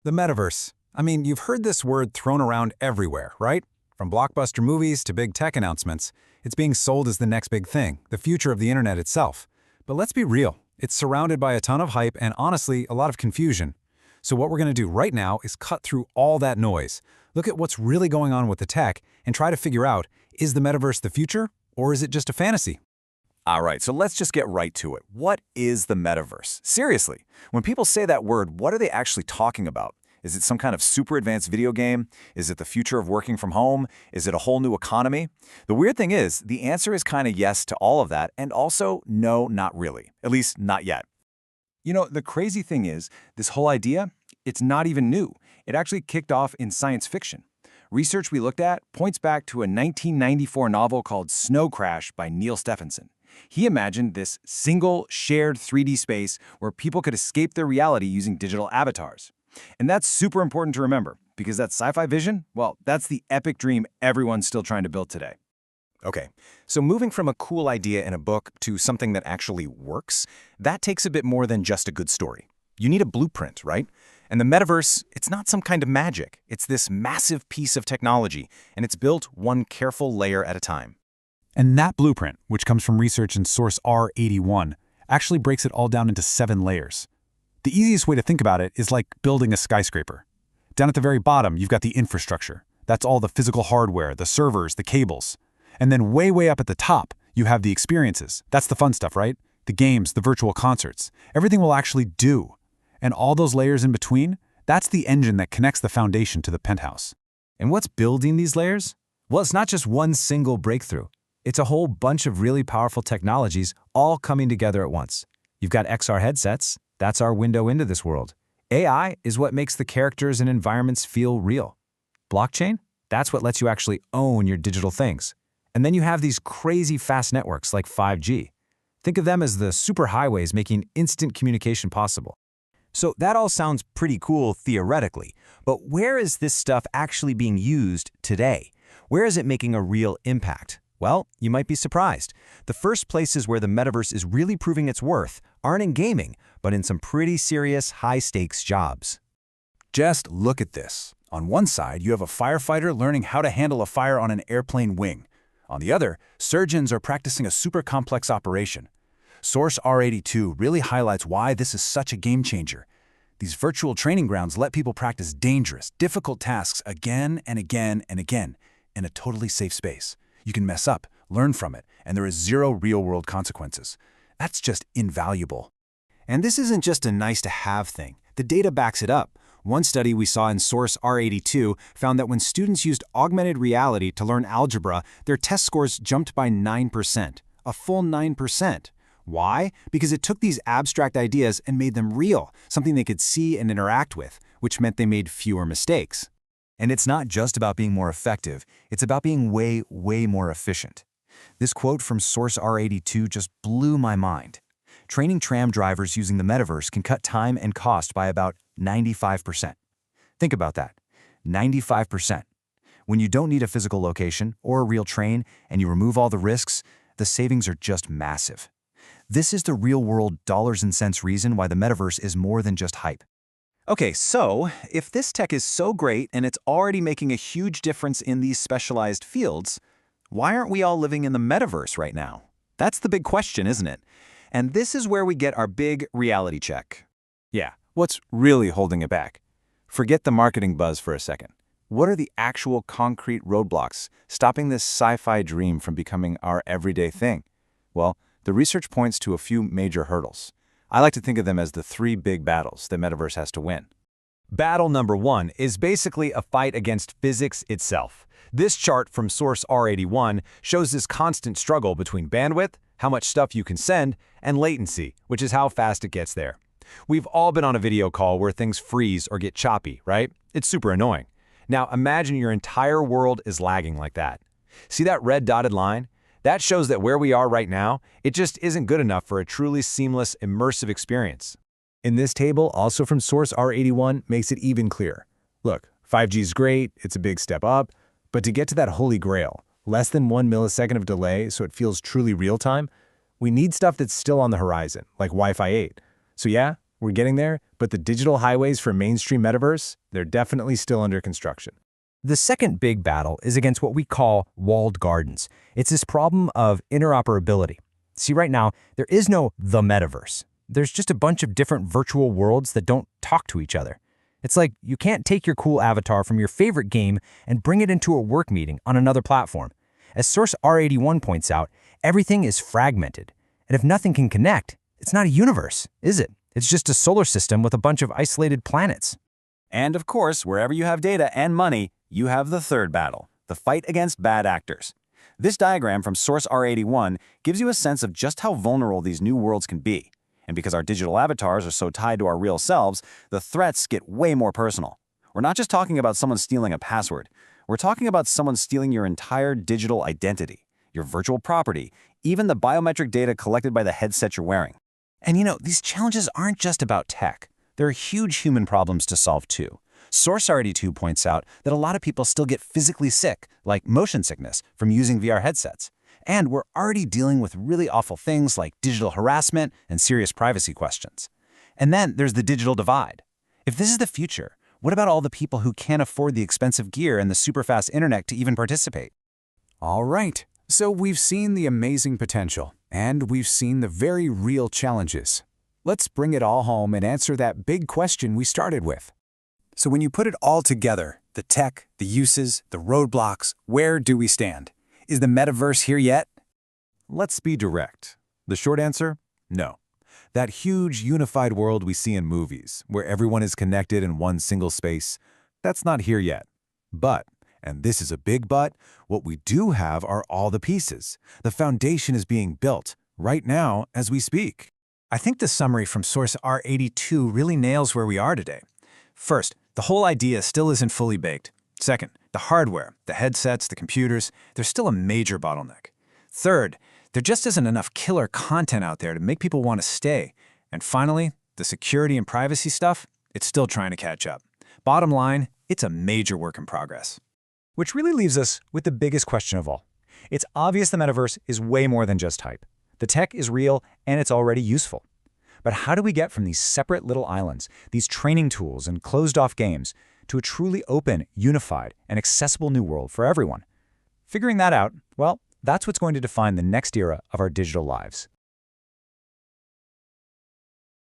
The metaverse. I mean, you've heard this word thrown around everywhere, right? From blockbuster movies to big tech announcements, it's being sold as the next big thing, the future of the internet itself. But let's be real, it's surrounded by a ton of hype and honestly, a lot of confusion. So what we're going to do right now is cut through all that noise, look at what's really going on with the tech, and try to figure out, is the metaverse the future, or is it just a fantasy? All right, so let's just get right to it. What is the metaverse? Seriously, when people say that word, what are they actually talking about? Is it some kind of super advanced video game? Is it the future of working from home? Is it a whole new economy? The weird thing is, the answer is kind of yes to all of that, and also no, not really. At least, not yet. You know, the crazy thing is, this whole idea, it's not even new. It actually kicked off in science fiction. Research we looked at points back to a 1994 novel called Snow Crash by Neil Stephenson. He imagined this single, shared 3D space where people could escape their reality using digital avatars. And that's super important to remember, because that sci-fi vision, well, that's the epic dream everyone's still trying to build today. Okay, so moving from a cool idea in a book to something that actually works, that takes a bit more than just a good story. You need a blueprint, right? And the metaverse, it's not some kind of magic. It's this massive piece of technology, and it's built one careful layer at a time. And that blueprint, which comes from research in source R81, actually breaks it all down into 7 layers. The easiest way to think about it is like building a skyscraper. Down at the very bottom, you've got the infrastructure. That's all the physical hardware, the servers, the cables. And then way up at the top, you have the experiences. That's the fun stuff, right? The games, the virtual concerts. Everything will actually do. And all those layers in between, that's the engine that connects the foundation to the penthouse. And what's building these layers? Well, it's not just one single breakthrough. It's a whole bunch of really powerful technologies all coming together at once. You've got XR headsets. That's our window into this world. AI is what makes the characters and environments feel real. Blockchain? That's what lets you actually own your digital things. And then you have these crazy fast networks like 5G. Think of them as the superhighways making instant communication possible. So that all sounds pretty cool theoretically, but where is this stuff actually being used today? Where is it making a real impact? Well, you might be surprised. The first places where the metaverse is really proving its worth aren't in gaming, but in some pretty serious high-stakes jobs. Just look at this. On one side, you have a firefighter learning how to handle a fire on an airplane wing. On the other, surgeons are practicing a super complex operation. Source R82 really highlights why this is such a game changer. These virtual training grounds let people practice dangerous, difficult tasks again and again and again in a totally safe space. You can mess up, learn from it, and there is zero real-world consequences. That's just invaluable. And this isn't just a nice-to-have thing. The data backs it up. One study we saw in Source R82 found that when students used augmented reality to learn algebra, their test scores jumped by 9%. A full 9%. Why? Because it took these abstract ideas and made them real, something they could see and interact with, which meant they made fewer mistakes. And it's not just about being more effective, it's about being way more efficient. This quote from Source R82 just blew my mind. Training tram drivers using the metaverse can cut time and cost by about 95%. Think about that, 95%. When you don't need a physical location or a real train and you remove all the risks, the savings are just massive. This is the real-world dollars and cents reason why the metaverse is more than just hype. Okay, so if this tech is so great and it's already making a huge difference in these specialized fields, why aren't we all living in the metaverse right now? That's the big question, isn't it? And this is where we get our big reality check. Yeah, what's really holding it back? Forget the marketing buzz for a second. What are the actual concrete roadblocks stopping this sci-fi dream from becoming our everyday thing? Well, the research points to a few major hurdles. I like to think of them as the 3 big battles the metaverse has to win. Battle number 1 is basically a fight against physics itself. This chart from Source R81 shows this constant struggle between bandwidth, how much stuff you can send, and latency, which is how fast it gets there. We've all been on a video call where things freeze or get choppy, right? It's super annoying. Now imagine your entire world is lagging like that. See that red dotted line? That shows that where we are right now, it just isn't good enough for a truly seamless, immersive experience. In this table, also from Source R81, makes it even clearer. Look, 5G is great, it's a big step up, but to get to that holy grail, less than 1 millisecond of delay so it feels truly real-time, we need stuff that's still on the horizon, like Wi-Fi 8. So yeah, we're getting there, but the digital highways for mainstream metaverse, they're definitely still under construction. The second big battle is against what we call walled gardens. It's this problem of interoperability. See, right now, there is no the metaverse. There's just a bunch of different virtual worlds that don't talk to each other. It's like you can't take your cool avatar from your favorite game and bring it into a work meeting on another platform. As Source R81 points out, everything is fragmented. And if nothing can connect, it's not a universe, is it? It's just a solar system with a bunch of isolated planets. And of course, wherever you have data and money, you have the third battle, the fight against bad actors. This diagram from Source R81 gives you a sense of just how vulnerable these new worlds can be. And because our digital avatars are so tied to our real selves, the threats get way more personal. We're not just talking about someone stealing a password. We're talking about someone stealing your entire digital identity, your virtual property, even the biometric data collected by the headset you're wearing. And these challenges aren't just about tech. There are huge human problems to solve too. Source R82 points out that a lot of people still get physically sick, like motion sickness, from using VR headsets. And we're already dealing with really awful things like digital harassment and serious privacy questions. And then there's the digital divide. If this is the future, what about all the people who can't afford the expensive gear and the super fast internet to even participate? All right, so we've seen the amazing potential, and we've seen the very real challenges. Let's bring it all home and answer that big question we started with. So when you put it all together, the tech, the uses, the roadblocks, where do we stand? Is the metaverse here yet? Let's be direct. The short answer? No. That huge unified world we see in movies, where everyone is connected in one single space, that's not here yet. But, and this is a big but, what we do have are all the pieces. The foundation is being built, right now as we speak. I think the summary from Source R82 really nails where we are today. First, the whole idea still isn't fully baked. Second, the hardware, the headsets, the computers, there's still a major bottleneck. Third, there just isn't enough killer content out there to make people want to stay. And finally, the security and privacy stuff, it's still trying to catch up. Bottom line, it's a major work in progress. Which really leaves us with the biggest question of all. It's obvious the metaverse is way more than just hype. The tech is real and it's already useful. But how do we get from these separate little islands, these training tools and closed-off games, to a truly open, unified, and accessible new world for everyone? Figuring that out, well, that's what's going to define the next era of our digital lives.